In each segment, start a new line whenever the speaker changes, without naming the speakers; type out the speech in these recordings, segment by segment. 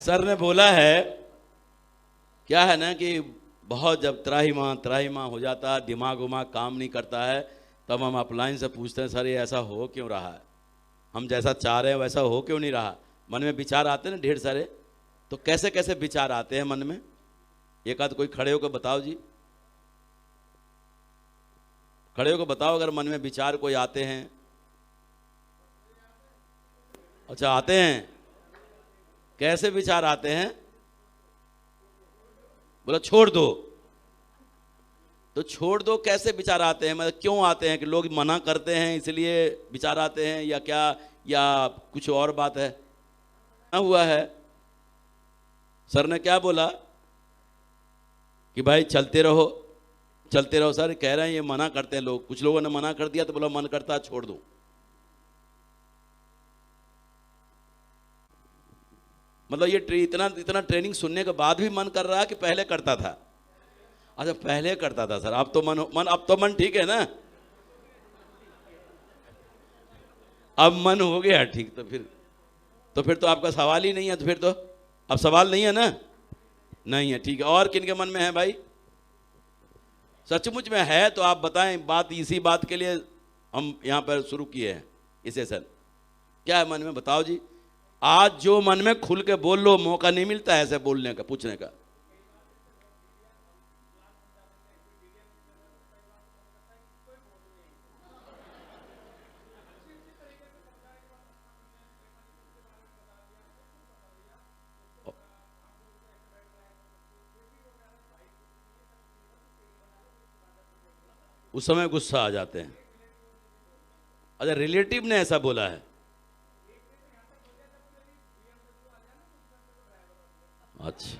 Sir ने बोला है, क्या है ना कि बहुत जब त्राहिमाम हो जाता है, दिमाग उमाग काम नहीं करता है, तब हम अपलाइन से पूछते हैं सर ये ऐसा हो क्यों रहा है, हम जैसा चाह रहे हैं वैसा हो क्यों नहीं रहा। मन में विचार आते हैं ना ढेर सारे, तो कैसे कैसे विचार आते हैं मन में, एक आध कोई खड़े होकर बताओ जी, खड़े होकर बताओ अगर मन में विचार कोई आते हैं। अच्छा आते हैं, कैसे विचार आते हैं? बोला छोड़ दो, तो छोड़ दो कैसे विचार आते हैं, मतलब क्यों आते हैं? कि लोग मना करते हैं इसलिए विचार आते हैं या क्या, या कुछ और बात है? ना हुआ है, सर ने क्या बोला कि भाई चलते रहो चलते रहो। सर कह रहे हैं ये मना करते हैं लोग, कुछ लोगों ने मना कर दिया तो बोला मन करता है छोड़ दो। मतलब ये इतना इतना ट्रेनिंग सुनने के बाद भी मन कर रहा है कि पहले करता था? अच्छा पहले करता था सर, अब तो अब तो मन ठीक है ना, अब मन हो गया ठीक, तो फिर तो आपका सवाल ही नहीं है, तो फिर तो अब सवाल नहीं है ना, नहीं है, ठीक है। और किन के मन में है भाई, सचमुच में है तो आप बताएं, बात इसी बात के लिए हम यहाँ पर शुरू किए हैं ये सेशन। क्या है मन में बताओ जी, आज जो मन में खुल के बोल लो, मौका नहीं मिलता है ऐसे बोलने का, पूछने का। उस समय गुस्सा आ जाते हैं। अच्छा रिलेटिव ने ऐसा बोला है? अच्छा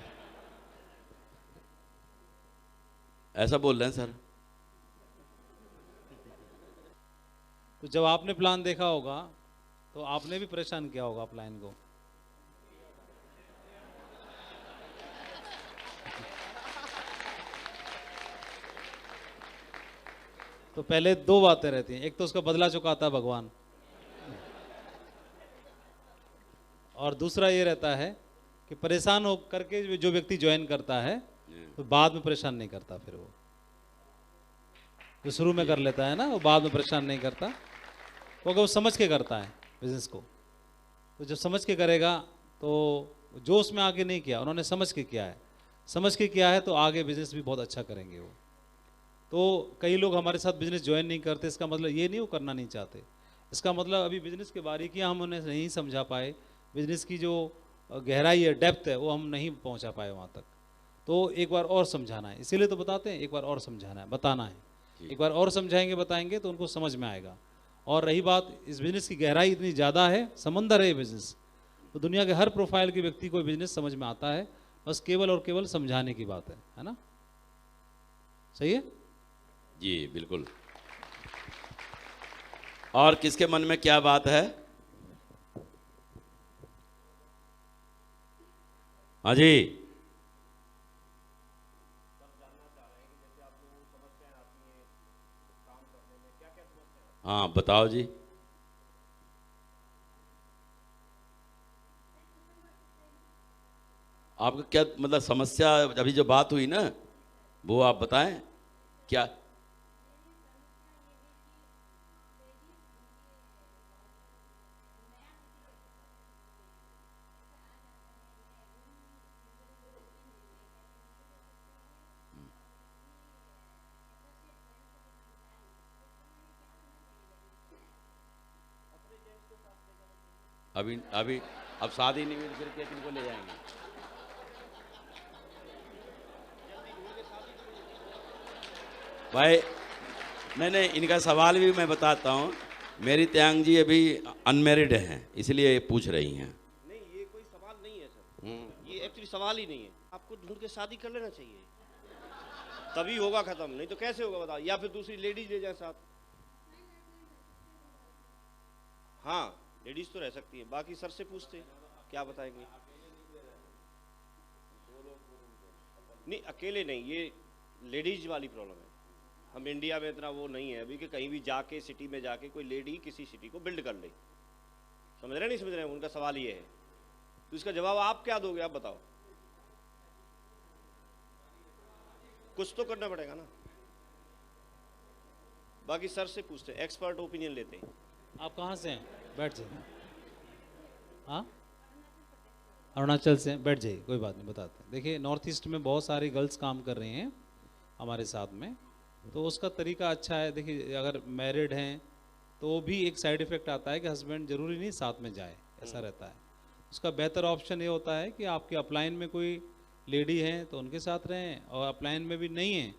ऐसा बोल रहे हैं सर।
तो जब आपने प्लान देखा होगा तो आपने भी परेशान किया होगा प्लान को। तो पहले दो बातें रहती हैं, एक तो उसका बदला चुकाता है भगवान, और दूसरा ये रहता है कि परेशान हो करके जो व्यक्ति ज्वाइन करता है तो बाद में परेशान नहीं करता। फिर वो जो शुरू में कर लेता है ना, वो बाद में परेशान नहीं करता, क्योंकि वो समझ के करता है बिजनेस को। तो जब समझ के करेगा तो जो उसमें आगे नहीं किया, उन्होंने समझ के किया है, समझ के किया है तो आगे बिजनेस भी बहुत अच्छा करेंगे वो। तो कई लोग हमारे साथ बिजनेस ज्वाइन नहीं करते, इसका मतलब ये नहीं वो करना नहीं चाहते, इसका मतलब अभी बिजनेस के बारीकियां हम उन्हें नहीं समझा पाए, बिजनेस की जो गहराई है, डेप्थ है, वो हम नहीं पहुंचा पाए वहाँ तक। तो एक बार और समझाना है, इसीलिए तो बताते हैं एक बार और समझाना है, बताना है, एक बार और समझाएंगे बताएंगे तो उनको समझ में आएगा। और रही बात, इस बिजनेस की गहराई इतनी ज़्यादा है, समंदर है ये बिजनेस, तो दुनिया के हर प्रोफाइल के व्यक्ति को बिजनेस समझ में आता है, बस केवल और केवल समझाने की बात है ना? सही है
जी बिल्कुल। और किसके मन में क्या बात है? हाँ जी, हाँ बताओ जी। आपका क्या मतलब समस्या, अभी जो बात हुई ना वो आप बताएं क्या? अभी अभी अब शादी नहीं हुई फिर किनको ले जाएंगे? भाई नहीं नहीं, इनका सवाल भी मैं बताता हूँ। मेरी त्यांग जी अभी अनमेरिड हैं इसलिए ये पूछ रही हैं।
नहीं ये कोई सवाल नहीं है सर, ये एक्चुअली सवाल ही नहीं है। आपको ढूंढ के शादी कर लेना चाहिए, तभी होगा खत्म, नहीं तो कैसे होगा बताओ? या फिर दूसरी लेडीज ले जाए साथ। हाँ लेडीज तो रह सकती है, बाकी सर से पूछते क्या बताएंगे। नहीं अकेले नहीं, ये लेडीज वाली प्रॉब्लम है। हम इंडिया में इतना वो नहीं है अभी कि कहीं भी जाके सिटी में जाके कोई लेडी किसी सिटी को बिल्ड कर ले। समझ रहे नहीं समझ रहे, उनका सवाल ये है। तो इसका जवाब आप क्या दोगे, आप बताओ। कुछ तो करना पड़ेगा ना। बाकी सर से पूछते हैं, एक्सपर्ट ओपिनियन लेते हैं।
आप कहाँ से हैं? बैठ जाइए। हाँ, अरुणाचल से हैं, बैठ जाइए, कोई बात नहीं, बताते हैं। देखिए, नॉर्थ ईस्ट में बहुत सारी गर्ल्स काम कर रही हैं हमारे साथ में, तो उसका तरीका अच्छा है। देखिए, अगर मैरिड हैं तो भी एक साइड इफेक्ट आता है कि हस्बैंड जरूरी नहीं साथ में जाए, ऐसा रहता है। उसका बेहतर ऑप्शन ये होता है कि आपके अपलाइन में कोई लेडी हैं तो उनके साथ रहें, और अपलाइन में भी नहीं है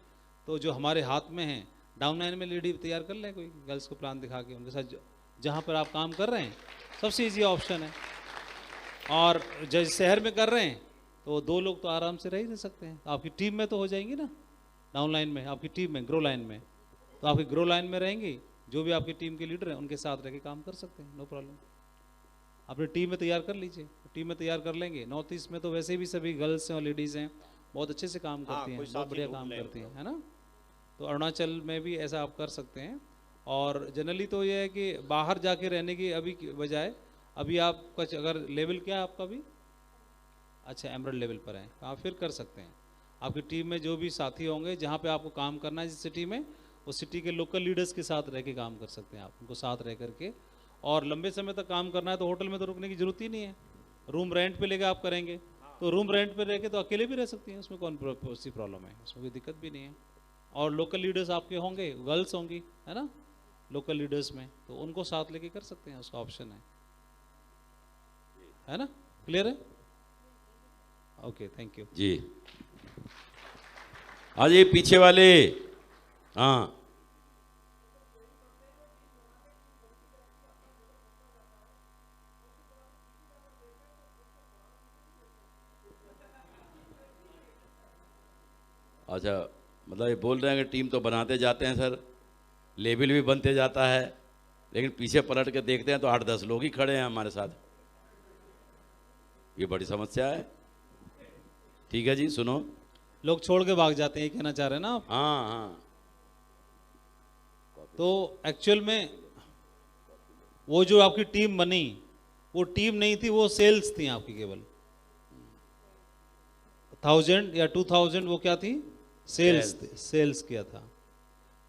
तो जो हमारे हाथ में हैं डाउनलाइन में लेडी तैयार कर लें, कोई गर्ल्स को प्लान दिखा के उनके साथ जहाँ पर आप काम कर रहे हैं, सबसे ईजी ऑप्शन है। और जिस शहर में कर रहे हैं तो 2 लोग तो आराम से रह ही नहीं सकते हैं, तो आपकी टीम में तो हो जाएंगी ना, डाउनलाइन में आपकी टीम में, ग्रो लाइन में, तो आपकी ग्रो लाइन में रहेंगी, जो भी आपकी टीम के लीडर हैं उनके साथ रह के काम कर सकते हैं, नो प्रॉब्लम। अपनी टीम में तैयार कर लीजिए, टीम में तैयार कर लेंगे। नॉर्थ ईस्ट में तो वैसे भी सभी गर्ल्स हैं और लेडीज़ हैं, बहुत अच्छे से काम करती हैं,
कोई
बहुत
साथी
बढ़िया
ढूंढ
काम
लें
करती हैं, है ना। तो अरुणाचल में भी ऐसा आप कर सकते हैं। और जनरली तो ये है कि बाहर जाके रहने की अभी की बजाय, अभी आप कुछ अगर लेवल क्या है आपका भी, अच्छा एमरल्ड लेवल पर है, तो आप फिर कर सकते हैं। आपकी टीम में जो भी साथी होंगे, जहाँ पे आपको काम करना है जिस सिटी में, उस सिटी के लोकल लीडर्स के साथ रह के काम कर सकते हैं आप, उनको साथ रह करके। और लंबे समय तक काम करना है तो होटल में तो रुकने की जरूरत ही नहीं है, रूम रेंट पे लेके आप करेंगे तो रूम रेंट पे रह के तो अकेले भी रह सकती हैं, उसमें कौन सी प्रॉब्लम है, उसमें कोई दिक्कत भी नहीं है। और लोकल लीडर्स आपके होंगे, गर्ल्स होंगी, है ना, लोकल लीडर्स में, तो उनको साथ लेके कर सकते हैं, उसका ऑप्शन है ना। क्लियर है? ओके, थैंक यू
जी। आज ये पीछे वाले, हाँ, अच्छा, मतलब ये बोल रहे हैं कि टीम तो बनाते जाते हैं सर, लेवल भी बनते जाता है, लेकिन पीछे पलट के देखते हैं तो 8-10 लोग ही खड़े हैं हमारे साथ। ये बड़ी समस्या है। ठीक है जी, सुनो,
लोग छोड़ के भाग जाते हैं, ये कहना चाह रहे हैं ना आप।
हाँ हाँ,
तो एक्चुअल में वो जो आपकी टीम बनी, वो टीम नहीं थी, वो सेल्स थी आपकी, केवल 1000 या 2000 वो क्या थी, सेल्स थी, सेल्स किया था।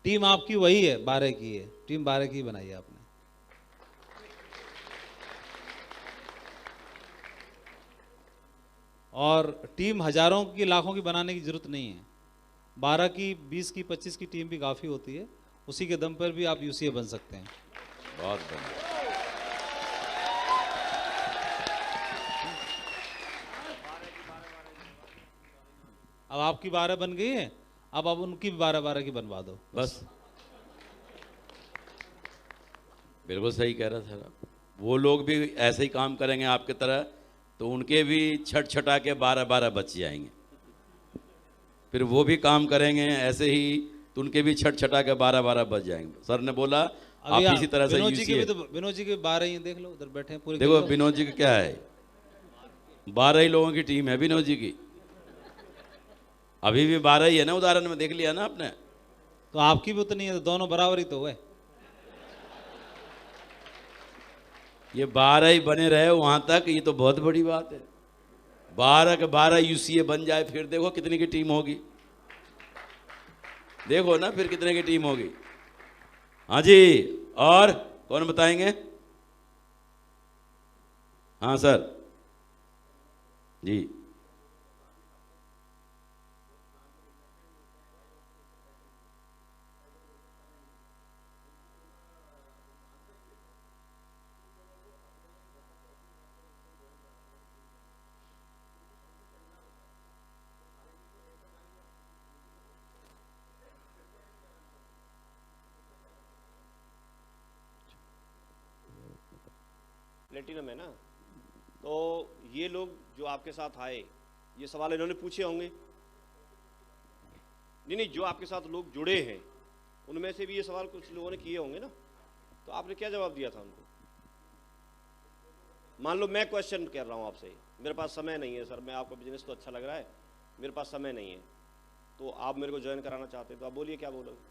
टीम आपकी वही है, 12 की है, टीम 12 की बनाई है आपने। और टीम हजारों की, लाखों की बनाने की जरूरत नहीं है, 12 की, 20 की, 25 की टीम भी काफी होती है, उसी के दम पर भी आप यूसीए बन सकते हैं।
बहुत बढ़िया।
अब आपकी 12 बन गई है, अब आप उनकी भी 12-12 की बनवा दो
बस, बिल्कुल सही कह रहा था। वो लोग भी ऐसे ही काम करेंगे आपकी तरह, तो उनके भी छट-छटा के 12-12 बच जाएंगे। फिर वो भी काम करेंगे ऐसे ही, तो उनके भी छट-छटा के 12-12 बच जाएंगे। सर ने बोला आप इसी तरह से
विनोद जी के भी तो, विनोद जी के 12 ही हैं, देख लो उधर बैठे हैं पूरे।
देखो विनोद जी का क्या है, 12 ही लोगों की टीम है विनोद जी की, अभी भी 12 ही है ना, उदाहरण में देख लिया ना आपने।
तो आपकी भी उतनी है, तो दोनों बराबर ही तो हुए।
ये 12 ही बने रहे वहां तक, ये तो बहुत बड़ी बात है। 12 के 12 यूसीए बन जाए, फिर देखो कितने की टीम होगी, देखो ना फिर कितने की टीम होगी। हाँ जी, और कौन बताएंगे? हाँ सर जी।
प्लेटिनम है ना, तो ये लोग जो आपके साथ आए, ये सवाल इन्होंने पूछे होंगे। नहीं, जो आपके साथ लोग जुड़े हैं उनमें से भी ये सवाल कुछ लोगों ने किए होंगे ना, तो आपने क्या जवाब दिया था उनको? मान लो मैं क्वेश्चन कर रहा हूँ आपसे, मेरे पास समय नहीं है सर, मैं आपका बिजनेस तो अच्छा लग रहा है, मेरे पास समय नहीं है, तो आप मेरे को ज्वाइन कराना चाहते हैं, तो आप बोलिए क्या बोलोगे?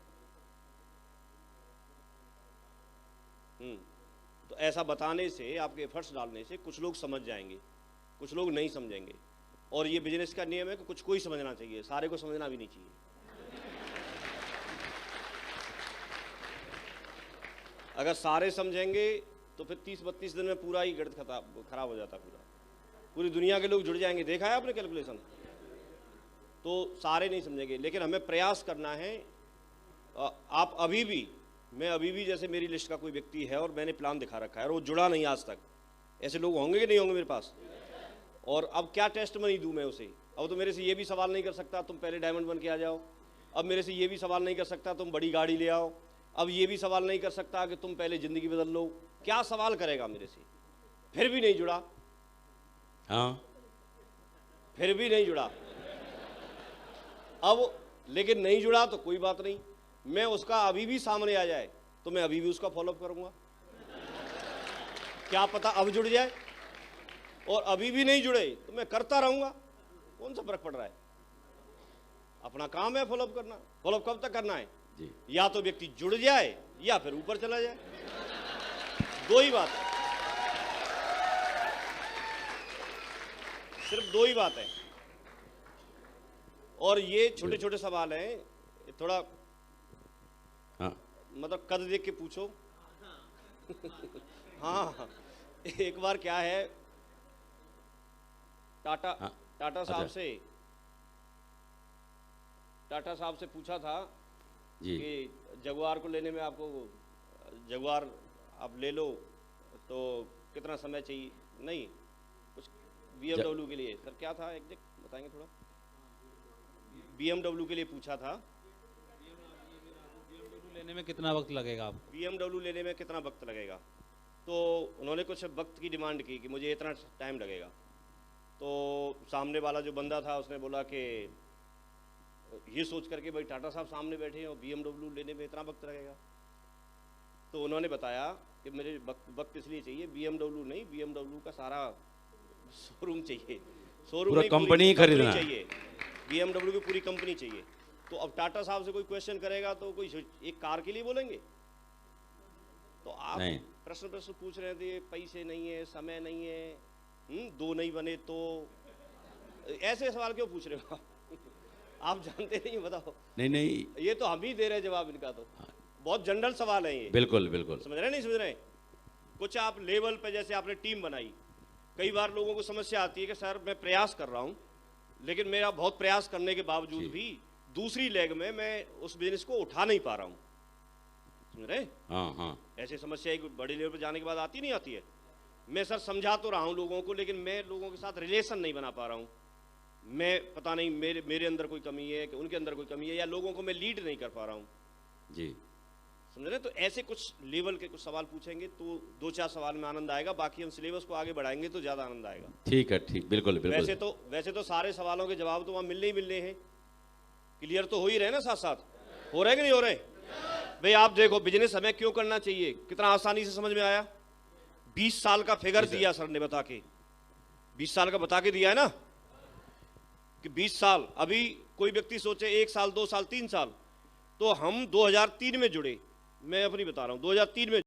तो ऐसा बताने से, आपके एफर्ट्स डालने से कुछ लोग समझ जाएंगे कुछ लोग नहीं समझेंगे। और ये बिजनेस का नियम है कि कुछ कोई समझना चाहिए, सारे को समझना भी नहीं चाहिए। अगर सारे समझेंगे तो फिर 30-32 दिन में पूरा ही गणित खराब हो जाता, पूरी दुनिया के लोग जुड़ जाएंगे। देखा है आपने कैलकुलेशन? तो सारे नहीं समझेंगे, लेकिन हमें प्रयास करना है। आप अभी भी, मैं अभी भी, जैसे मेरी लिस्ट का कोई व्यक्ति है और मैंने प्लान दिखा रखा है और वो जुड़ा नहीं आज तक, ऐसे लोग होंगे कि नहीं होंगे मेरे पास? और अब क्या टेस्ट मनी दूं मैं उसे? अब तो मेरे से ये भी सवाल नहीं कर सकता तुम पहले डायमंड बन के आ जाओ। अब मेरे से ये भी सवाल नहीं कर सकता तुम बड़ी गाड़ी ले आओ। अब ये भी सवाल नहीं कर सकता कि तुम पहले जिंदगी बदल लो। क्या सवाल करेगा मेरे से? फिर भी नहीं जुड़ा।
हाँ,
फिर भी नहीं जुड़ा। अब लेकिन नहीं जुड़ा तो कोई बात नहीं, मैं उसका अभी भी सामने आ जाए तो मैं अभी भी उसका फॉलोअप करूंगा। क्या पता अब जुड़ जाए, और अभी भी नहीं जुड़े तो मैं करता रहूंगा। कौन सा फर्क पड़ रहा है? अपना काम है फॉलोअप करना। फॉलोअप कब तक करना है
जी।
या तो व्यक्ति जुड़ जाए या फिर ऊपर चला जाए, दो ही बात है, सिर्फ दो ही बात है। और ये छोटे छोटे सवाल हैं, थोड़ा
हाँ,
मतलब कद देख के पूछो। हाँ, एक बार क्या है, टाटा
हाँ,
टाटा
अच्छा।
टाटा साहब से पूछा था
जी,
कि जगुआर को लेने में आपको, जगुआर आप ले लो तो कितना समय चाहिए? नहीं, कुछ BMW के लिए। सर क्या था एग्जैक्ट बताएंगे थोड़ा? BMW के लिए पूछा था।
BMW लेने में कितना वक्त लगेगा आपको?
BMW लेने में कितना वक्त लगेगा? तो उन्होंने कुछ वक्त की डिमांड की कि मुझे इतना टाइम लगेगा। तो सामने वाला जो बंदा था उसने बोला कि ये सोच करके भाई टाटा साहब सामने बैठे हैं और BMW लेने में इतना वक्त लगेगा। तो उन्होंने बताया कि मेरे वक्त इसलिए चाहिए, BMW नहीं, BMW का सारा शोरूम चाहिए, शोरूम
पूरा
नहीं,
कंपनी ही
पूरी
खरीदना
चाहिए, BMW की पूरी कंपनी चाहिए। तो अब टाटा साहब से कोई क्वेश्चन करेगा तो कोई एक कार के लिए बोलेंगे? तो आप
नहीं।
प्रश्न पूछ रहे थे, पैसे नहीं है, समय नहीं है, दो नहीं बने तो, ऐसे सवाल क्यों पूछ रहे हो आप जानते नहीं, बताओ।
नहीं नहीं,
ये तो हम ही दे रहे हैं जवाब इनका। तो बहुत जनरल सवाल है ये।
बिल्कुल बिल्कुल।
समझ रहे नहीं समझ रहे? कुछ आप लेवल पे, जैसे आपने टीम बनाई, कई बार लोगों को समस्या आती है कि सर मैं प्रयास कर रहा हूँ, लेकिन मेरा बहुत प्रयास करने के बावजूद भी दूसरी लेग में मैं उस बिजनेस को उठा नहीं पा रहा हूँ। समझ रहे?
हाँ हाँ,
ऐसी समस्या एक बड़े लेवल पर जाने के बाद आती नहीं आती है? मैं सर समझा तो रहा हूँ लोगों को, लेकिन मैं लोगों के साथ रिलेशन नहीं बना पा रहा हूँ। मैं पता नहीं मेरे अंदर कोई कमी है कि उनके अंदर कोई कमी है, या लोगों को मैं लीड नहीं कर पा रहा हूँ
जी।
समझ रहे? तो ऐसे कुछ लेवल के कुछ सवाल पूछेंगे तो 2-4 सवाल में आनंद आएगा, बाकी हम सिलेबस को आगे बढ़ाएंगे तो ज्यादा आनंद आएगा।
ठीक है, ठीक, बिल्कुल बिल्कुल।
वैसे तो सारे सवालों के जवाब तो वहां मिलने ही मिलने हैं, क्लियर तो हो ही रहे ना, साथ साथ हो रहे कि नहीं हो रहे? भाई आप देखो, बिजनेस हमें क्यों करना चाहिए, कितना आसानी से समझ में आया। 20 साल का फिगर दिया सर ने बता के, 20 साल का बता के दिया है ना कि 20 साल। अभी कोई व्यक्ति सोचे 1 साल 2 साल 3 साल, तो हम 2003 में जुड़े, मैं अपनी बता रहा हूं 2003 में